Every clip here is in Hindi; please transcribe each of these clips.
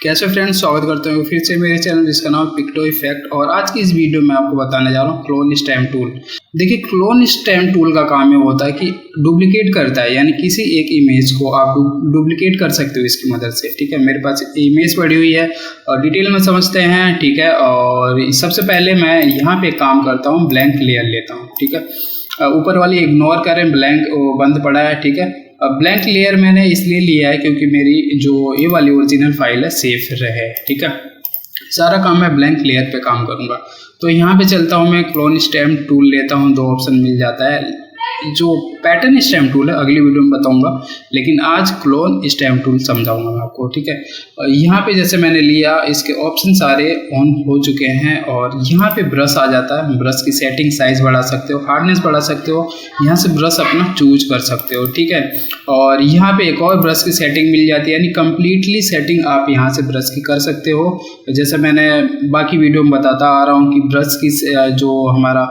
कैसे फ्रेंड्स, स्वागत करते हैं फिर से मेरे चैनल जिसका नाम पिक्टो इफेक्ट। और आज की इस वीडियो में आपको बताने जा रहा हूँ क्लोन स्टैम्प टूल। देखिए, क्लोन स्टैम्प टूल का काम ये होता है कि डुप्लीकेट करता है, यानी किसी एक इमेज को आप डुप्लीकेट कर सकते हो इसकी मदद से। ठीक है, मेरे पास इमेज पड़ी हुई है और डिटेल में समझते हैं। ठीक है, और सबसे पहले मैं यहाँ पे काम करता हूँ, ब्लैंक लेयर लेता हूँ। ठीक है, ऊपर वाली इग्नोर करें, ब्लैंक बंद पड़ा है। ठीक है, अब ब्लैंक लेयर मैंने इसलिए लिया है क्योंकि मेरी जो ये वाली ओरिजिनल फाइल है सेफ रहे। ठीक है, सारा काम मैं ब्लैंक लेयर पे काम करूँगा। तो यहाँ पे चलता हूँ, मैं क्लोन स्टैम्प टूल लेता हूँ, दो ऑप्शन मिल जाता है। जो पैटर्न स्टैम्प टूल है अगली वीडियो में बताऊंगा, लेकिन आज क्लोन स्टैम्प टूल समझाऊंगा मैं आपको। ठीक है, यहाँ पे जैसे मैंने लिया, इसके ऑप्शन सारे ऑन हो चुके हैं और यहाँ पे ब्रश आ जाता है। ब्रश की सेटिंग, साइज बढ़ा सकते हो, हार्डनेस बढ़ा सकते हो, यहाँ से ब्रश अपना चूज कर सकते हो। ठीक है, और यहाँ पे एक और ब्रश की सेटिंग मिल जाती है, यानी कंप्लीटली सेटिंग आप यहाँ से ब्रश की कर सकते हो। जैसे मैंने बाकी वीडियो में बताता आ रहा हूँ कि ब्रश की जो हमारा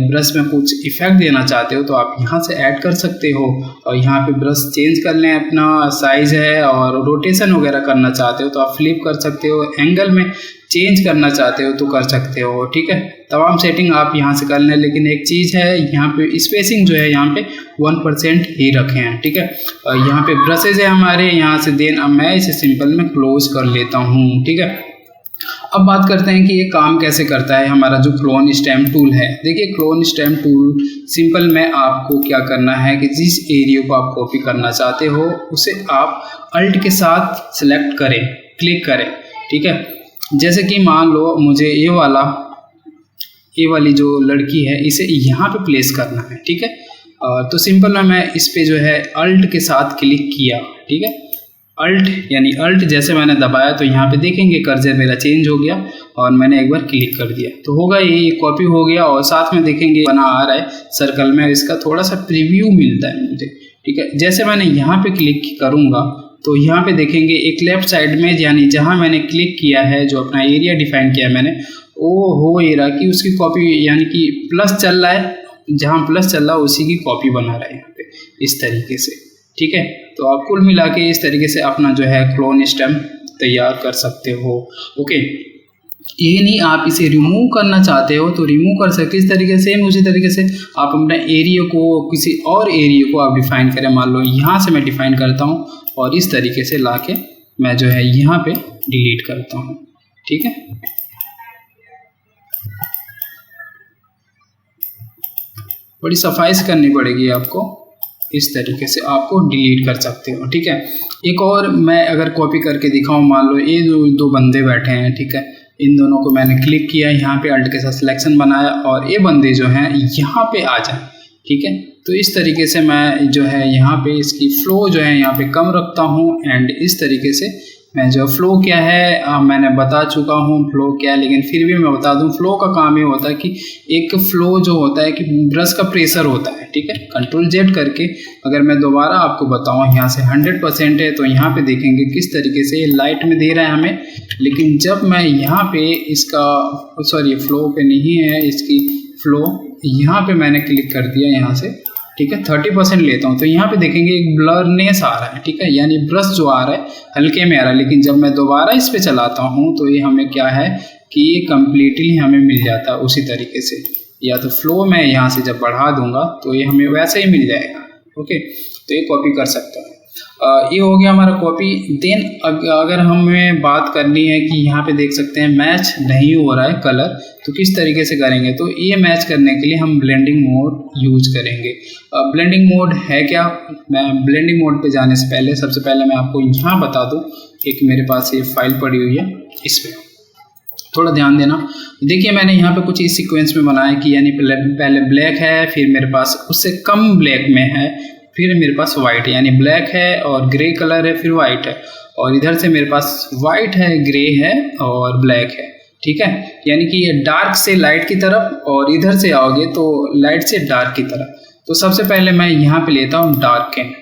ब्रश में कुछ इफेक्ट देना चाहते हो तो आप यहाँ से ऐड कर सकते हो। और यहाँ पे ब्रश चेंज कर लें, अपना साइज है, और रोटेशन वगैरह करना चाहते हो तो आप फ्लिप कर सकते हो, एंगल में चेंज करना चाहते हो तो कर सकते हो। ठीक है, तमाम सेटिंग आप यहाँ से कर लें, लेकिन एक चीज़ है, यहाँ पे स्पेसिंग जो है यहाँ पे 1% ही रखे हैं। ठीक है, और यहाँ पे ब्रशेज है हमारे, यहाँ से देन अब मैं इसे सिंपल में क्लोज कर लेता हूँ। ठीक है, अब बात करते हैं कि ये काम कैसे करता है हमारा जो क्लोन स्टैम्प टूल है। देखिए, क्लोन स्टैम्प टूल सिंपल में आपको क्या करना है कि जिस एरिया को आप कॉपी करना चाहते हो उसे आप अल्ट के साथ सिलेक्ट करें, क्लिक करें। ठीक है, जैसे कि मान लो मुझे ये वाली जो लड़की है इसे यहाँ पे प्लेस करना है। ठीक है, तो सिंपल में मैं इस पे जो है अल्ट के साथ क्लिक किया। ठीक है, अल्ट यानी अल्ट जैसे मैंने दबाया तो यहाँ पे देखेंगे कर्सर मेरा चेंज हो गया और मैंने एक बार क्लिक कर दिया तो होगा ये कॉपी हो गया। और साथ में देखेंगे बना आ रहा है सर्कल में, इसका थोड़ा सा प्रीव्यू मिलता है मुझे। ठीक है, जैसे मैंने यहाँ पे क्लिक करूँगा तो यहाँ पे देखेंगे एक लेफ्ट साइड में, यानी जहाँ मैंने क्लिक किया है, जो अपना एरिया डिफाइन किया मैंने, वो हो ये रहा कि उसकी कॉपी, यानी कि प्लस चल रहा है, जहाँ प्लस चल रहा है उसी की कॉपी बना रहा है यहाँ पे इस तरीके से। ठीक है, तो आप कुल मिला के इस तरीके से अपना जो है क्लोन स्टैम्प तैयार कर सकते हो। ओके, ये नहीं आप इसे रिमूव करना चाहते हो तो रिमूव कर सकते इस तरीके से। उसी तरीके से आप अपना एरिया को, किसी और एरिया को आप डिफाइन करें। मान लो यहाँ से मैं डिफाइन करता हूँ और इस तरीके से ला के मैं जो है यहाँ पे डिलीट करता हूँ। ठीक है, बड़ी सफाई से करनी पड़ेगी आपको, इस तरीके से आपको डिलीट कर सकते हो। ठीक है, एक और मैं अगर कॉपी करके दिखाऊं, मान लो ये जो दो बंदे बैठे हैं, ठीक है, इन दोनों को मैंने क्लिक किया, यहाँ पे अल्ट के साथ सिलेक्शन बनाया और ये बंदे जो हैं यहाँ पे आ जाएं। ठीक है, तो इस तरीके से मैं जो है यहाँ पे इसकी फ्लो जो है यहाँ पे कम रखता हूँ। एंड इस तरीके से मैं जो फ्लो क्या है मैंने बता चुका हूँ फ्लो क्या है, लेकिन फिर भी मैं बता दूँ, फ्लो का काम ये होता है कि एक फ्लो जो होता है कि ब्रश का प्रेशर होता है। ठीक है, कंट्रोल जेड करके अगर मैं दोबारा आपको बताऊँ, यहाँ से 100% है तो यहाँ पे देखेंगे किस तरीके से लाइट में दे रहा है हमें। लेकिन जब मैं यहाँ पे इसका, सॉरी फ्लो पे नहीं है, इसकी फ्लो यहाँ पे मैंने क्लिक कर दिया यहाँ से। ठीक है, 30% लेता हूँ तो यहाँ पे देखेंगे एक ब्लरनेस आ रहा है। ठीक है, यानी ब्रश जो आ रहा है हल्के में आ रहा है, लेकिन जब मैं दोबारा इस पे चलाता हूँ तो ये हमें क्या है कि ये कम्प्लीटली हमें मिल जाता है उसी तरीके से। या तो फ्लो मैं यहाँ से जब बढ़ा दूंगा तो ये हमें वैसे ही मिल जाएगा। ओके, तो ये कॉपी कर सकता है। ये हो गया हमारा कॉपी। देन अगर हमें बात करनी है कि यहाँ पे देख सकते हैं मैच नहीं हो रहा है कलर, तो किस तरीके से करेंगे, तो ये मैच करने के लिए हम ब्लेंडिंग मोड यूज करेंगे। ब्लेंडिंग मोड है क्या, मैं ब्लेंडिंग मोड पे जाने से पहले सबसे पहले मैं आपको यहाँ बता दूँ, एक मेरे पास ये फाइल पड़ी हुई है, इस पर थोड़ा ध्यान देना। देखिए, मैंने यहाँ पे कुछ इस सीक्वेंस में बनाया कि यानी पहले ब्लैक है, फिर मेरे पास उससे कम ब्लैक में है, फिर मेरे पास वाइट है, यानी ब्लैक है और ग्रे कलर है, फिर वाइट है, और इधर से मेरे पास वाइट है, ग्रे है और ब्लैक है। ठीक है, यानी कि ये डार्क से लाइट की तरफ और इधर से आओगे तो लाइट से डार्क की तरफ। तो सबसे पहले मैं यहाँ पे लेता हूँ डार्कन।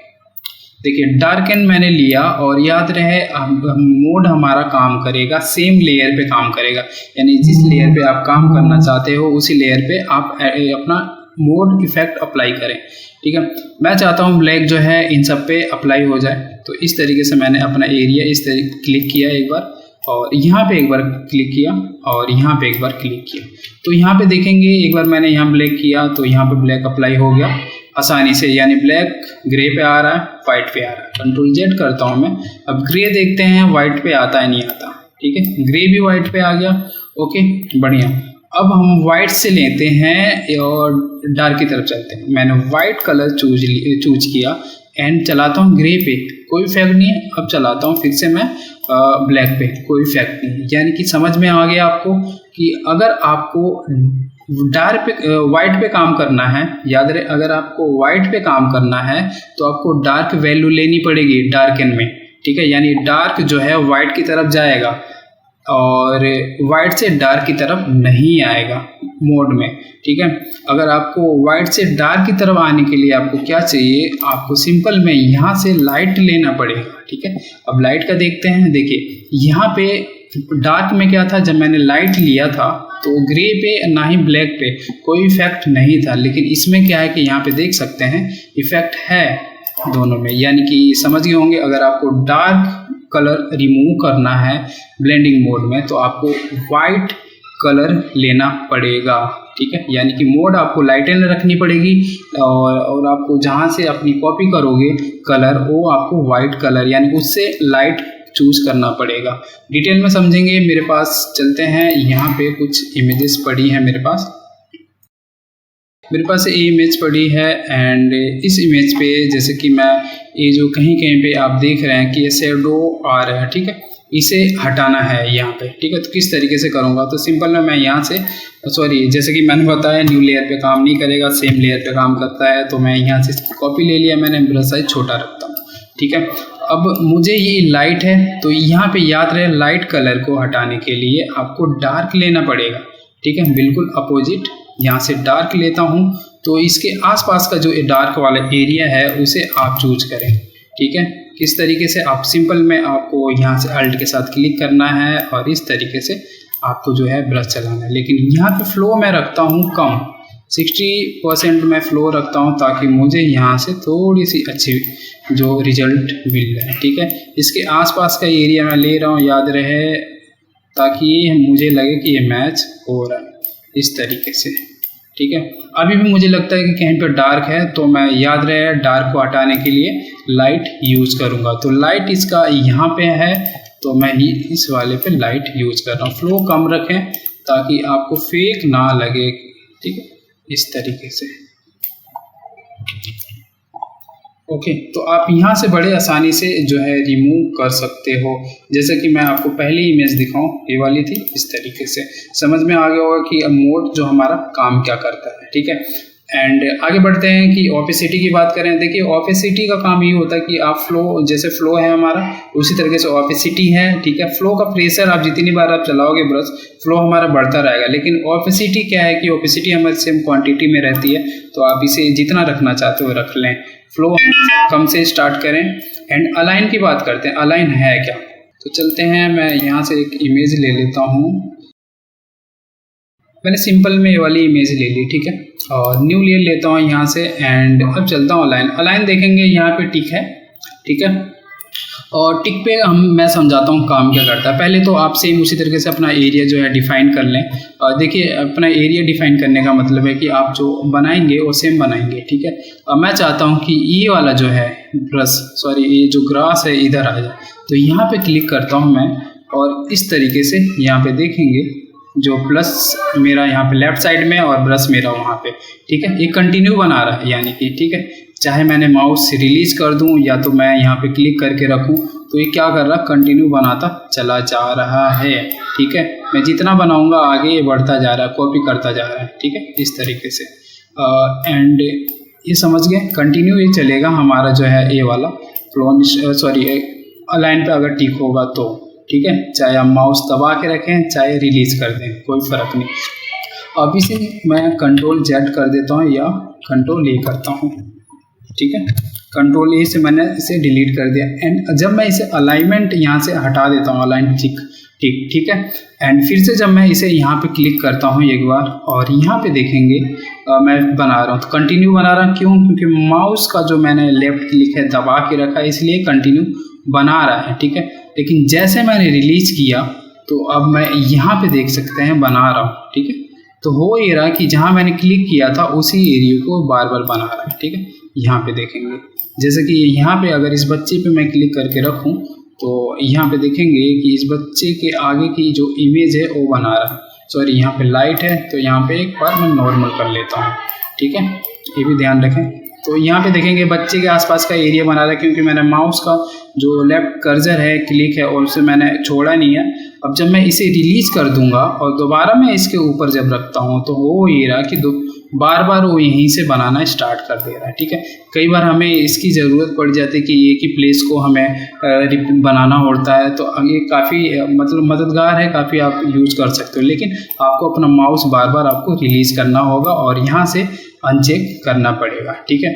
देखिए, डार्कन मैंने लिया और याद रहे मोड हमारा काम करेगा सेम लेयर पे काम करेगा, यानी जिस लेयर पे आप काम करना चाहते हो उसी लेयर पे आप अपना मोड इफेक्ट अप्लाई करें। ठीक है, मैं चाहता हूँ ब्लैक जो है इन सब पे अप्लाई हो जाए, तो इस तरीके से मैंने अपना एरिया इस तरीके क्लिक किया एक बार, और यहाँ पे एक बार क्लिक किया और यहाँ पे एक बार क्लिक किया, तो यहाँ पे देखेंगे एक बार मैंने यहाँ ब्लैक किया तो यहाँ पे ब्लैक अप्लाई हो गया आसानी से, यानी ब्लैक ग्रे पे आ रहा है, वाइट पे आ रहा है। कंट्रोल जेड करता हूँ मैं, अब ग्रे देखते हैं वाइट पे आता है नहीं आता, ठीक है, ग्रे भी वाइट पे आ गया। ओके बढ़िया। अब हम वाइट से लेते हैं और डार्क की तरफ चलते हैं। मैंने वाइट कलर चूज किया एंड चलाता हूँ ग्रे पे, कोई इफेक्ट नहीं है। अब चलाता हूँ फिर से मैं ब्लैक पे, कोई इफेक्ट नहीं, यानी कि समझ में आ गया आपको कि अगर आपको डार्क पे वाइट पे काम करना है, याद रहे अगर आपको वाइट पे काम करना है तो आपको डार्क वैल्यू लेनी पड़ेगी डार्कन में, ठीक है, यानी डार्क जो है वाइट की तरफ जाएगा और वाइट से डार्क की तरफ नहीं आएगा मोड में, ठीक है। अगर आपको वाइट से डार्क की तरफ आने के लिए आपको क्या चाहिए, आपको सिंपल में यहाँ से लाइट लेना पड़ेगा, ठीक है। अब लाइट का देखते हैं, देखिए यहाँ पे डार्क में क्या था, जब मैंने लाइट लिया था तो ग्रे पे ना ही ब्लैक पे कोई इफेक्ट नहीं था, लेकिन इसमें क्या है कि यहाँ पे देख सकते हैं इफेक्ट है दोनों में, यानी कि समझ गए होंगे। अगर आपको डार्क कलर रिमूव करना है ब्लेंडिंग मोड में तो आपको वाइट कलर लेना पड़ेगा, ठीक है, यानी कि मोड आपको लाइटन रखनी पड़ेगी और आपको जहाँ से अपनी कॉपी करोगे कलर वो आपको वाइट कलर यानी उससे लाइट चूज करना पड़ेगा। डिटेल में समझेंगे। मेरे पास चलते हैं, यहाँ पे कुछ इमेजेस पड़ी हैं मेरे पास ये इमेज पड़ी है एंड इस इमेज पे जैसे कि मैं ये जो कहीं कहीं पे आप देख रहे हैं कि ये शेडो आ रहा है, ठीक है, इसे हटाना है यहाँ पे, ठीक है। तो किस तरीके से करूँगा, तो सिंपल में मैं यहाँ से जैसे कि मैंने बताया न्यू लेयर पे काम नहीं करेगा, सेम लेयर पे काम करता है, तो मैं यहाँ से इसकी कॉपी ले लिया, मैंने ब्रश साइज छोटा रखता हूँ, ठीक है। अब मुझे ये लाइट है तो यहाँ पे याद रहे लाइट कलर को हटाने के लिए आपको डार्क लेना पड़ेगा, ठीक है, बिल्कुल अपोजिट यहाँ से डार्क लेता हूँ, तो इसके आसपास का जो डार्क वाला एरिया है उसे आप चूज करें, ठीक है। किस तरीके से, आप सिंपल में आपको यहाँ से अल्ट के साथ क्लिक करना है और इस तरीके से आपको जो है ब्रश चलाना है, लेकिन यहाँ पे फ्लो मैं रखता हूँ कम, 60% मैं फ्लो रखता हूँ ताकि मुझे यहाँ से थोड़ी सी अच्छी जो रिजल्ट मिल रहा है, ठीक है। इसके आसपास का एरिया मैं ले रहा हूँ, याद रहे, ताकि मुझे लगे कि ये मैच हो रहा है इस तरीके से, ठीक है। अभी भी मुझे लगता है कि कहीं पर डार्क है तो मैं याद रहे डार्क को हटाने के लिए लाइट यूज करूँगा, तो लाइट इसका यहाँ पे है तो मैं ही इस वाले पे लाइट यूज कर रहा हूँ। फ्लो कम रखें ताकि आपको फेक ना लगे, ठीक है, इस तरीके से। ओके, तो आप यहाँ से बड़े आसानी से जो है रिमूव कर सकते हो। जैसे कि मैं आपको पहली इमेज दिखाऊं, ये वाली थी, इस तरीके से समझ में आ गया होगा कि अब मोड जो हमारा काम क्या करता है, ठीक है। एंड आगे बढ़ते हैं कि ऑपेसिटी की बात करें। देखिए ऑपेसिटी का काम ये होता है कि आप फ्लो, जैसे फ्लो है हमारा उसी तरीके से ऑपेसिटी है, ठीक है। फ्लो का प्रेशर आप जितनी बार आप चलाओगे ब्रश, फ्लो हमारा बढ़ता रहेगा, लेकिन ऑपेसिटी क्या है कि ऑपेसिटी हमारी सेम क्वांटिटी में रहती है, तो आप इसे जितना रखना चाहते हो रख लें। फ्लो कम से स्टार्ट करें। एंड अलाइन की बात करते हैं, अलाइन है क्या, तो चलते हैं, मैं यहाँ से एक इमेज ले लेता हूँ। मैंने सिंपल में ये वाली इमेज ले ली, ठीक है, और न्यू लेयर लेता हूँ यहाँ से एंड अब चलता हूँ अलाइन। अलाइन देखेंगे यहाँ पे टिक है, ठीक है, और टिक पे मैं समझाता हूँ काम क्या करता है। पहले तो आप सेम उसी तरीके से अपना एरिया जो है डिफाइन कर लें। और देखिए अपना एरिया डिफाइन करने का मतलब है कि आप जो बनाएंगे वो सेम बनाएंगे, ठीक है। अब मैं चाहता हूँ कि ये वाला जो है ये जो ग्रास है इधर आ जाए, तो यहाँ पे क्लिक करता हूँ मैं और इस तरीके से यहाँ पे देखेंगे जो प्लस मेरा यहाँ पे लेफ्ट साइड में और ब्रश मेरा वहाँ पे, ठीक है, ये कंटिन्यू बना रहा है, यानी कि ठीक है, चाहे मैंने माउस रिलीज कर दूं या तो मैं यहाँ पे क्लिक करके रखूं तो ये क्या कर रहा है, कंटिन्यू बनाता चला जा रहा है, ठीक है। मैं जितना बनाऊंगा आगे ये बढ़ता जा रहा है, कॉपी करता जा रहा है, ठीक है, इस तरीके से। एंड ये समझ गए, कंटिन्यू ये चलेगा हमारा जो है ये वाला अलाइन पे अगर टिक होगा तो, ठीक है, चाहे आप माउस दबा के रखें चाहे रिलीज कर दें, कोई फ़र्क नहीं। अब इसे मैं कंट्रोल जेड कर देता हूँ या कंट्रोल ए करता हूँ, ठीक है, कंट्रोल ए से मैंने इसे डिलीट कर दिया। एंड जब मैं इसे अलाइनमेंट यहाँ से हटा देता हूँ, अलाइन ठीक है, एंड फिर से जब मैं इसे यहाँ पे क्लिक करता हूँ एक बार और यहाँ पे देखेंगे मैं बना रहा हूँ, तो कंटिन्यू बना रहा हूँ, क्यों, क्योंकि माउस का जो मैंने लेफ्ट क्लिक है दबा के रखा है, इसलिए कंटिन्यू बना रहा है, ठीक है। लेकिन जैसे मैंने रिलीज किया तो अब मैं यहाँ पे देख सकते हैं बना रहा हूँ, ठीक है। तो हो ये रहा कि जहाँ मैंने क्लिक किया था उसी एरिया को बार बार बना रहा है, ठीक है। यहाँ पे देखेंगे जैसे कि यहाँ पे अगर इस बच्चे पे मैं क्लिक करके रखूँ तो यहाँ पे देखेंगे कि इस बच्चे के आगे की जो इमेज है वो बना रहा है। सॉरी, यहाँ पे लाइट है तो यहाँ पे एक बार मैं नॉर्मल कर लेता हूँ, ठीक है, ये भी ध्यान रखें। तो यहाँ पे देखेंगे बच्चे के आसपास का एरिया बना रहा है, क्योंकि मैंने माउस का जो लेफ्ट कर्सर है क्लिक है और उसे मैंने छोड़ा नहीं है। अब जब मैं इसे रिलीज कर दूंगा और दोबारा मैं इसके ऊपर जब रखता हूँ तो वो ये रहा कि बार बार वो यहीं से बनाना स्टार्ट कर दे रहा है, ठीक है। कई बार हमें इसकी ज़रूरत पड़ जाती है कि एक ही प्लेस को हमें बनाना होता है, तो ये काफ़ी मतलब मददगार है, काफ़ी आप यूज़ कर सकते हो। लेकिन आपको अपना माउस बार बार आपको रिलीज़ करना होगा और यहाँ से अनचेक करना पड़ेगा, ठीक है।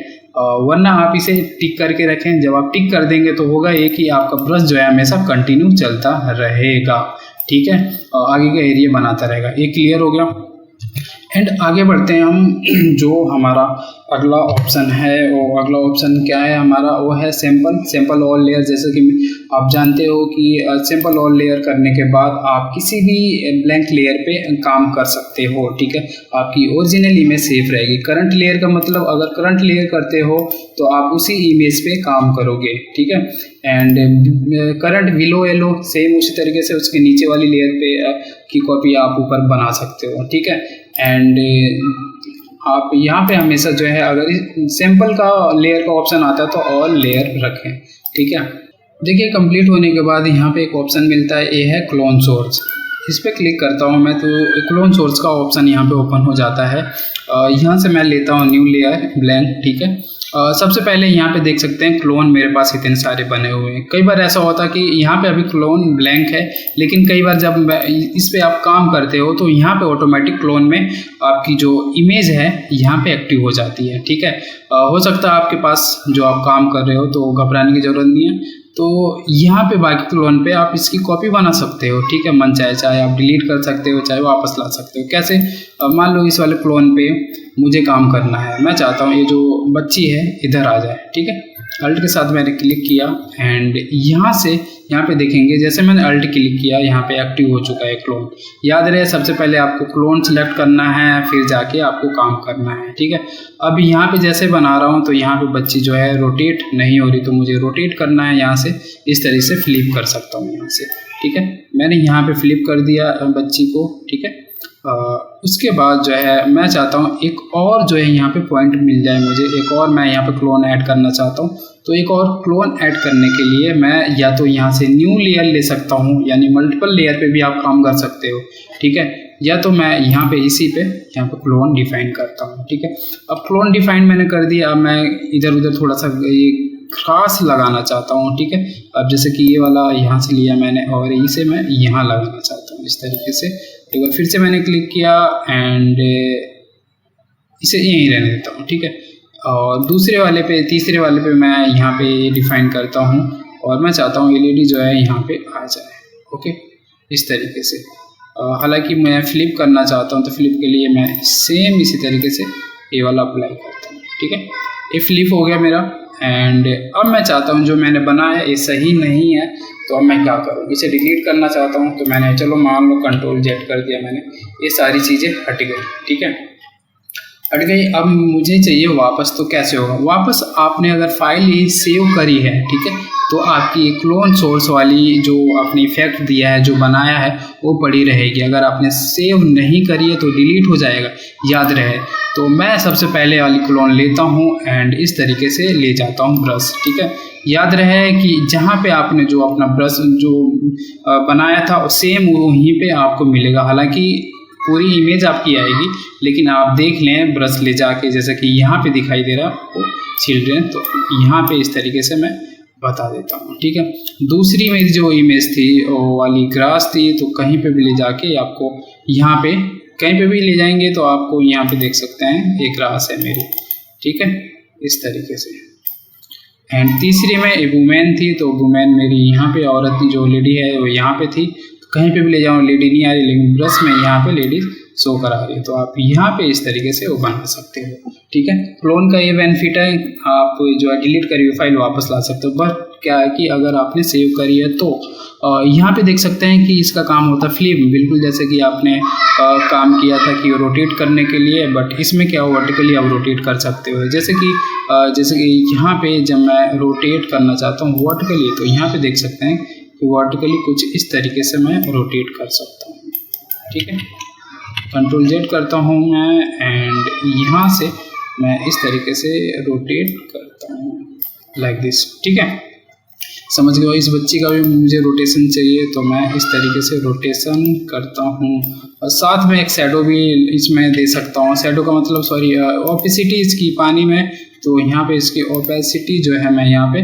वरना आप इसे टिक करके रखें, जब आप टिक कर देंगे तो होगा ये कि आपका ब्रश जो है हमेशा कंटिन्यू चलता रहेगा, ठीक है, और आगे का एरिया बनाता रहेगा। ये क्लियर हो गया। एंड आगे बढ़ते हैं हम। जो हमारा अगला ऑप्शन है वो अगला ऑप्शन क्या है हमारा, वो है सिंपल ऑल लेयर। जैसे कि आप जानते हो कि सिंपल ऑल लेयर करने के बाद आप किसी भी ब्लैंक लेयर पे काम कर सकते हो, ठीक है। आपकी ओरिजिनल इमेज सेफ रहेगी। करंट लेयर का मतलब अगर करंट लेयर करते हो तो आप उसी इमेज पे काम करोगे, ठीक है। And current below yellow same उसी तरीके से उसके नीचे वाली लेयर पे की कॉपी आप ऊपर बना सकते हो, ठीक है। एंड आप यहाँ पे हमेशा जो है अगर सैम्पल का लेयर का ऑप्शन आता है तो ऑल लेयर रखें, ठीक है। देखिए कंप्लीट होने के बाद यहाँ पे एक ऑप्शन मिलता है, ये है क्लोन सोर्स। इस पर क्लिक करता हूँ मैं तो क्लोन सोर्स का ऑप्शन यहाँ पे ओपन हो जाता है। यहाँ से मैं लेता हूँ न्यू लेयर ब्लैंक, ठीक है। सबसे पहले यहाँ पे देख सकते हैं क्लोन मेरे पास इतने सारे बने हुए हैं। कई बार ऐसा होता है कि यहाँ पे अभी क्लोन ब्लैंक है, लेकिन कई बार जब इस पे आप काम करते हो तो यहाँ पे ऑटोमेटिक क्लोन में आपकी जो इमेज है यहाँ पे एक्टिव हो जाती है, ठीक है। हो सकता है आपके पास जो आप काम कर रहे हो तो घबराने की ज़रूरत नहीं है। तो यहाँ पे बाकी क्लोन पे आप इसकी कॉपी बना सकते हो, ठीक है। मन चाहे आप डिलीट कर सकते हो, चाहे वापस ला सकते हो। कैसे? मान लो इस वाले क्लोन पे मुझे काम करना है, मैं चाहता हूँ ये जो बच्ची है इधर आ जाए, ठीक है। अल्ट के साथ मैंने क्लिक किया एंड यहाँ पे देखेंगे जैसे मैंने अल्ट क्लिक किया यहाँ पे एक्टिव हो चुका है क्लोन। याद रहे सबसे पहले आपको क्लोन सेलेक्ट करना है, फिर जाके आपको काम करना है, ठीक है। अब यहाँ पे जैसे बना रहा हूँ तो यहाँ पे बच्ची जो है रोटेट नहीं हो रही, तो मुझे रोटेट करना है। यहाँ से इस तरह से फ्लिप कर सकता हूँ यहाँ से, ठीक है। मैंने यहाँ पे फ्लिप कर दिया बच्ची को, ठीक है। उसके बाद जो है मैं चाहता हूँ एक और जो है यहाँ पे पॉइंट मिल जाए मुझे, एक और मैं यहाँ पे क्लोन ऐड करना चाहता हूँ। तो एक और क्लोन ऐड करने के लिए मैं या तो यहाँ से न्यू लेयर ले सकता हूँ, यानी मल्टीपल लेयर पे भी आप काम कर सकते हो, ठीक है। या तो मैं यहाँ पे इसी पे यहाँ पे क्लोन डिफाइन करता हूँ, ठीक है। अब क्लोन डिफाइन मैंने कर दिया। अब मैं इधर उधर थोड़ा सा ये खास लगाना चाहता हूँ, ठीक है। अब जैसे कि ये वाला यहाँ से लिया मैंने और इसे मैं यहाँ लगाना चाहता हूँ इस तरीके से। एक बार फिर से मैंने क्लिक किया एंड इसे यहीं रहने देता हूँ, ठीक है। और तीसरे वाले पे मैं यहाँ पे डिफाइन करता हूँ और मैं चाहता हूँ एलईडी जो है यहाँ पे आ जाए, ओके, इस तरीके से। हालांकि मैं फ्लिप करना चाहता हूँ तो फ्लिप के लिए मैं सेम इसी तरीके से ये वाला अप्लाई करता हूँ, ठीक है। ये फ्लिप हो गया मेरा। एंड अब मैं चाहता हूँ जो मैंने बनाया है ये सही नहीं है, तो अब मैं क्या करूँ, इसे डिलीट करना चाहता हूँ। तो मैंने चलो मान लो Ctrl+Z कर दिया मैंने, ये सारी चीज़ें हट गई, ठीक है, हट गई। अब मुझे चाहिए वापस, तो कैसे होगा वापस? आपने अगर फाइल ही सेव करी है, ठीक है, तो आपकी क्लोन सोर्स वाली जो आपने इफेक्ट दिया है, जो बनाया है, वो पड़ी रहेगी। अगर आपने सेव नहीं करी है तो डिलीट हो जाएगा, याद रहे। तो मैं सबसे पहले वाली क्लोन लेता हूँ एंड इस तरीके से ले जाता हूँ ब्रश, ठीक है। याद रहे कि जहाँ पे आपने जो अपना ब्रश जो बनाया था सेम वहीं पे आपको मिलेगा। हालांकि पूरी इमेज आपकी आएगी, लेकिन आप देख लें ब्रश ले जाके, जैसे कि यहाँ पे दिखाई दे रहा है चिल्ड्रेन, तो यहाँ पे इस तरीके से मैं बता देता हूँ, ठीक है। दूसरी मेरी जो इमेज थी वो वाली ग्रास थी, तो कहीं पे भी ले जाके आपको यहाँ पे कहीं पे भी ले जाएंगे तो आपको यहाँ पे देख सकते हैं ये ग्रास है मेरी, ठीक है, इस तरीके से। एंड तीसरी में वुमेन थी, तो वुमेन मेरी यहाँ पे औरत जो लेडी है वो यहाँ पे थी। कहीं पे भी ले जाऊँ लेडी नहीं आ रही, लेकिन ब्रश में यहाँ पे लेडी शो करा रही है, तो आप यहाँ पे इस तरीके से वो बना सकते हो, ठीक है। क्लोन का ये बेनिफिट है, आप जो है डिलीट करी हुई फाइल वापस ला सकते हो। बट क्या है कि अगर आपने सेव करी है तो यहाँ पे देख सकते हैं कि इसका काम होता है फ्लिप, बिल्कुल जैसे कि आपने काम किया था कि रोटेट करने के लिए, बट इसमें क्या वर्टिकली आप रोटेट कर सकते हो। जैसे कि यहाँ पे जब मैं रोटेट करना चाहता हूँ वर्टिकली, तो यहाँ पे देख सकते हैं कि वर्टिकली कुछ इस तरीके से मैं रोटेट कर सकता हूँ। ठीक है, कंट्रोल जेड करता हूँ मैं एंड यहाँ से मैं इस तरीके से रोटेट करता हूँ लाइक दिस। ठीक है, समझ गए। इस बच्ची का भी मुझे रोटेशन चाहिए तो मैं इस तरीके से रोटेशन करता हूँ और साथ में एक शैडो भी इसमें दे सकता हूँ। शैडो का मतलब सॉरी ओपेसिटी इसकी पानी में, तो यहाँ पे इसकी ओपेसिटी जो है मैं यहाँ पे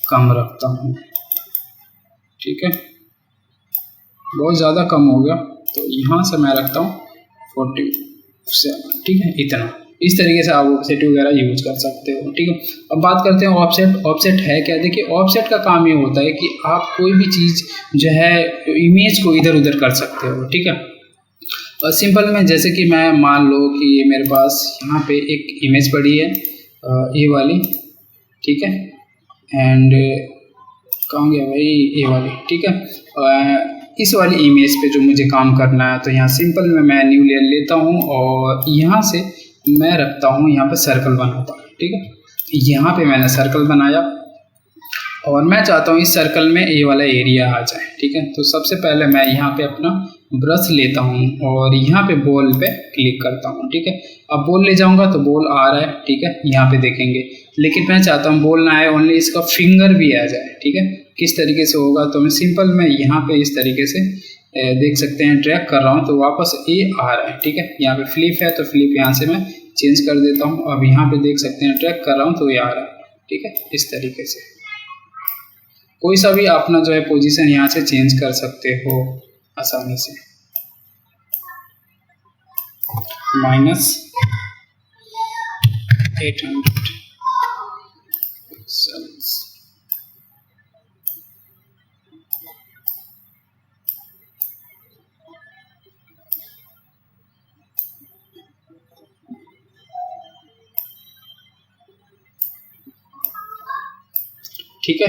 कम रखता हूँ। ठीक है, बहुत ज़्यादा कम हो गया तो यहाँ से मैं रखता हूँ 47। ठीक है, इतना इस तरीके से आप ऑफसेट वगैरह यूज कर सकते हो। ठीक है, अब बात करते हैं ऑफसेट। ऑफसेट है क्या? देखिए, ऑफसेट का काम ये होता है कि आप कोई भी चीज़ जो है इमेज को इधर उधर कर सकते हो। ठीक है, और सिंपल में जैसे कि मैं मान लो कि ये मेरे पास यहाँ पे एक इमेज पड़ी है ये वाली। ठीक है, एंड कहाँ गया भाई ये वाली। ठीक है, इस वाली इमेज पे जो मुझे काम करना है तो यहाँ सिंपल में मैं न्यू लेयर लेता हूँ और यहाँ से मैं रखता हूँ, यहाँ पे सर्कल बनाता हूँ। ठीक है, यहाँ पे मैंने सर्कल बनाया और मैं चाहता हूँ इस सर्कल में ये वाला एरिया आ जाए। ठीक है, तो सबसे पहले मैं यहाँ पे अपना ब्रश लेता हूँ और यहाँ पे बॉल पे क्लिक करता हूँ। ठीक है, अब बॉल ले जाऊँगा तो बॉल आ रहा है। ठीक है, यहाँ पे देखेंगे, लेकिन मैं चाहता हूँ बॉल ना आए, ओनली इसका फिंगर भी आ जाए। ठीक है, किस तरीके से होगा? तो मैं सिंपल में यहाँ पे इस तरीके से देख सकते हैं ड्रैग कर रहा हूँ तो वापस ए आ रहा है। ठीक है, यहाँ पे फ्लिप है तो फ्लिप यहाँ से मैं चेंज कर देता हूँ। अब यहाँ पे देख सकते हैं ड्रैग कर रहा हूँ तो ये आ रहा है। ठीक है, इस तरीके से कोई सा भी अपना जो है पोजीशन यहाँ से चेंज कर सकते हो आसानी से। -800 पिक्सेल्स। ठीक है,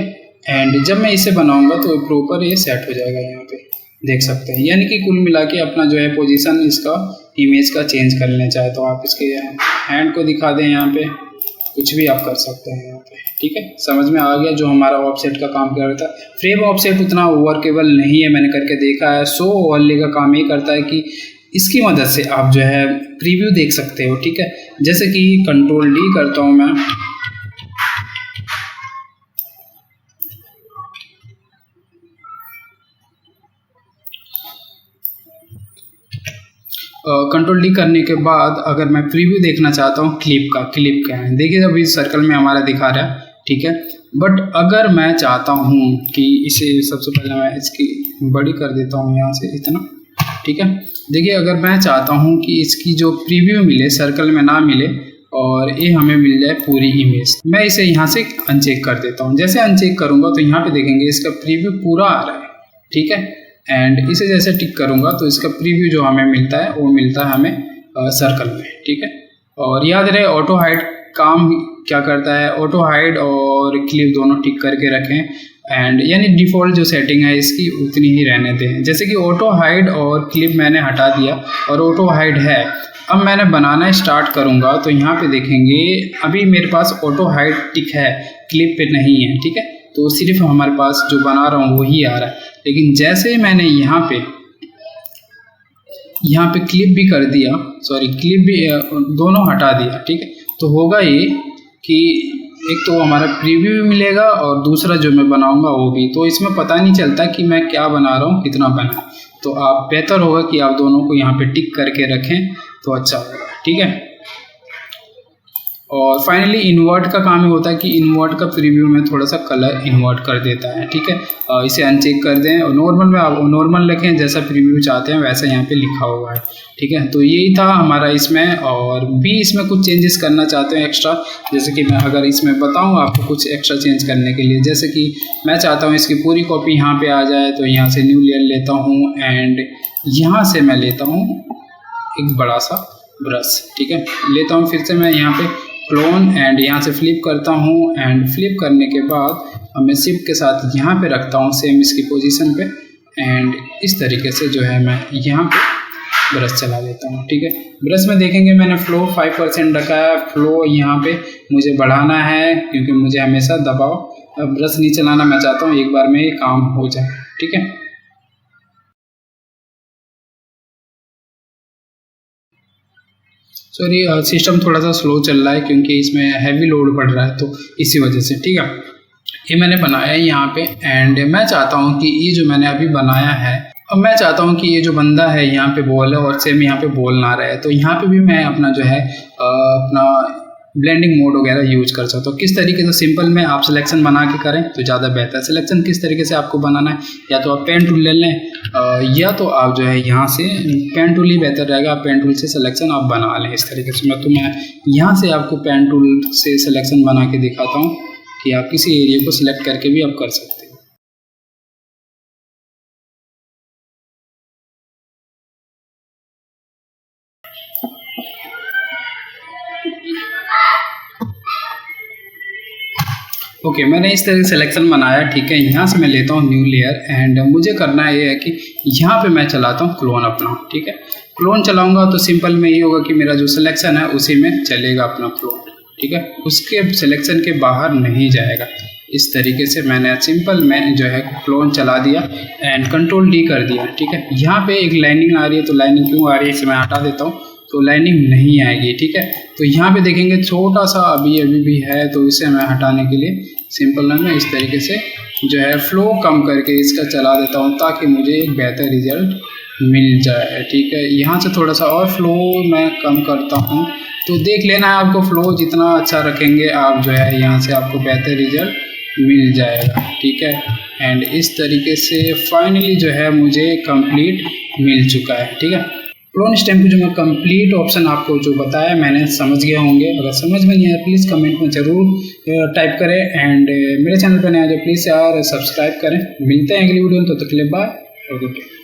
एंड जब मैं इसे बनाऊंगा तो प्रॉपर ये सेट हो जाएगा। यहाँ पे देख सकते हैं, यानी कि कुल मिला के अपना जो है पोजीशन इसका इमेज का चेंज कर लेना चाहे तो आप इसके हैंड को दिखा दें, यहाँ पे कुछ भी आप कर सकते हैं यहाँ पे। ठीक है, समझ में आ गया जो हमारा ऑफसेट का काम कर रहा था। फ्रेम ऑफसेट उतना वर्केबल नहीं है, मैंने करके देखा है। सो ओवरले का काम ये करता है कि इसकी मदद से आप जो है प्रीव्यू देख सकते हो। ठीक है, जैसे कि कंट्रोल डी करता हूँ मैं, कंट्रोल डी करने के बाद अगर मैं प्रीव्यू देखना चाहता हूँ क्लिप का है, देखिए अभी सर्कल में हमारा दिखा रहा है। ठीक है, बट अगर मैं चाहता हूँ कि इसे सबसे पहले मैं इसकी बड़ी कर देता हूँ यहाँ से इतना। ठीक है, देखिए अगर मैं चाहता हूँ कि इसकी जो प्रीव्यू मिले सर्कल में ना मिले और ये हमें मिल जाए पूरी इमेज, मैं इसे यहाँ से अनचेक कर देता हूँ। जैसे अनचेक करूँगा तो यहाँ पे देखेंगे इसका प्रीव्यू पूरा आ रहा है। ठीक है, एंड इसे जैसे टिक करूँगा तो इसका प्रीव्यू जो हमें मिलता है वो मिलता है हमें सर्कल में। ठीक है, और याद रहे ऑटो हाइड काम क्या करता है, ऑटो हाइड और क्लिप दोनों टिक करके रखें एंड यानी डिफ़ॉल्ट जो सेटिंग है इसकी उतनी ही रहने दें। जैसे कि ऑटो हाइड और क्लिप मैंने हटा दिया और ऑटो हाइड है। अब मैंने बनाना स्टार्ट करूँगा तो यहाँ पे देखेंगे अभी मेरे पास ऑटो हाइड टिक है, क्लिप पे नहीं है। ठीक है, तो सिर्फ हमारे पास जो बना रहा हूँ वही आ रहा है। लेकिन जैसे मैंने यहाँ पे क्लिप भी कर दिया, सॉरी क्लिप भी दोनों हटा दिया। ठीक है, तो होगा ये कि एक तो हमारा प्रीव्यू भी मिलेगा और दूसरा जो मैं बनाऊंगा वो भी, तो इसमें पता नहीं चलता कि मैं क्या बना रहा हूँ, कितना बना। तो आप बेहतर होगा कि आप दोनों को यहाँ पे टिक करके रखें तो अच्छा होगा। ठीक है, और फाइनली इन्वर्ट का काम ही होता है कि इन्वर्ट का प्रीव्यू में थोड़ा सा कलर इन्वर्ट कर देता है। ठीक है, इसे अनचेक कर दें और नॉर्मल में आप नॉर्मल रखें, जैसा प्रीव्यू चाहते हैं वैसा यहाँ पे लिखा हुआ है। ठीक है, तो यही था हमारा इसमें। और भी इसमें कुछ चेंजेस करना चाहते हैं एक्स्ट्रा, जैसे कि मैं अगर इसमें बताऊँ आपको कुछ एक्स्ट्रा चेंज करने के लिए, जैसे कि मैं चाहता हूँ इसकी पूरी कॉपी यहाँ पर आ जाए तो यहाँ से न्यू लेयर लेता हूँ एंड यहाँ से मैं लेता हूँ एक बड़ा सा ब्रश। ठीक है, लेता हूँ फिर से मैं यहाँ पे क्लोन एंड यहाँ से फ्लिप करता हूँ एंड फ्लिप करने के बाद अब मैं शिफ्ट के साथ यहाँ पे रखता हूँ सेम इसकी पोजीशन पे, एंड इस तरीके से जो है मैं यहाँ पे ब्रश चला लेता हूँ। ठीक है, ब्रश में देखेंगे मैंने फ्लो 5% रखा है। फ्लो यहाँ पे मुझे बढ़ाना है क्योंकि मुझे हमेशा दबाव ब्रश नहीं चलाना मैं चाहता हूँ, एक बार में ये काम हो जाए। ठीक है, सॉरी सिस्टम थोड़ा सा स्लो चल रहा है क्योंकि इसमें हैवी लोड पड़ रहा है तो इसी वजह से। ठीक है, ये मैंने बनाया है यहाँ पे, एंड मैं चाहता हूँ कि ये जो मैंने अभी बनाया है, अब मैं चाहता हूँ कि ये जो बंदा है यहाँ पे बॉल है और सेम यहाँ पे बॉल ना रहे, तो यहाँ पे भी मैं अपना जो है अपना ब्लेंडिंग मोड वगैरह यूज कर सकता हूँ। किस तरीके से, सिंपल में आप सिलेक्शन बना के करें तो ज़्यादा बेहतर है। सिलेक्शन किस तरीके से आपको बनाना है, या तो आप पेन टूल ले लें या तो आप जो है यहाँ से पेन टूल ही बेहतर रहेगा। आप पेन टूल से सिलेक्शन आप बना लें इस तरीके से। मैं यहाँ से आपको पेन टूल से सिलेक्शन बना के दिखाता हूँ कि आप किसी एरिया को सिलेक्ट करके भी आप कर सकते हैं। ओके, मैंने इस तरह से सिलेक्शन बनाया। ठीक है, यहाँ से मैं लेता हूँ न्यू लेयर, एंड मुझे करना ये है कि यहाँ पे मैं चलाता हूँ क्लोन अपना। ठीक है, क्लोन चलाऊंगा तो सिंपल में ये होगा कि मेरा जो सिलेक्शन है उसी में चलेगा अपना क्लोन। ठीक है, उसके सिलेक्शन के बाहर नहीं जाएगा। इस तरीके से मैंने सिंपल में जो है क्लोन चला दिया एंड कंट्रोल डी कर दिया। ठीक है, यहाँ पे एक लाइनिंग आ रही है, तो लाइनिंग क्यों आ रही है इसे मैं हटा देता हूँ, तो लाइनिंग नहीं आएगी। ठीक है, तो यहाँ पे देखेंगे छोटा सा अभी भी है, तो इसे मैं हटाने के लिए सिंपल मैं इस तरीके से जो है फ्लो कम करके इसका चला देता हूँ ताकि मुझे एक बेहतर रिजल्ट मिल जाए। ठीक है, यहाँ से थोड़ा सा और फ्लो मैं कम करता हूँ, तो देख लेना है आपको। फ्लो जितना अच्छा रखेंगे आप जो है यहाँ से आपको बेहतर रिजल्ट मिल जाएगा। ठीक है, एंड इस तरीके से फाइनली जो है मुझे कंप्लीट मिल चुका है। ठीक है, क्लोन स्टैम्प की जो मैं कंप्लीट ऑप्शन आपको जो बताया मैंने समझ गए होंगे। अगर समझ में नहीं आया प्लीज़ कमेंट में ज़रूर टाइप करें, एंड मेरे चैनल पर नया जो प्लीज़ यार सब्सक्राइब करें। मिलते हैं अगली वीडियो में, तो तक के लिए बाय और गुड डे।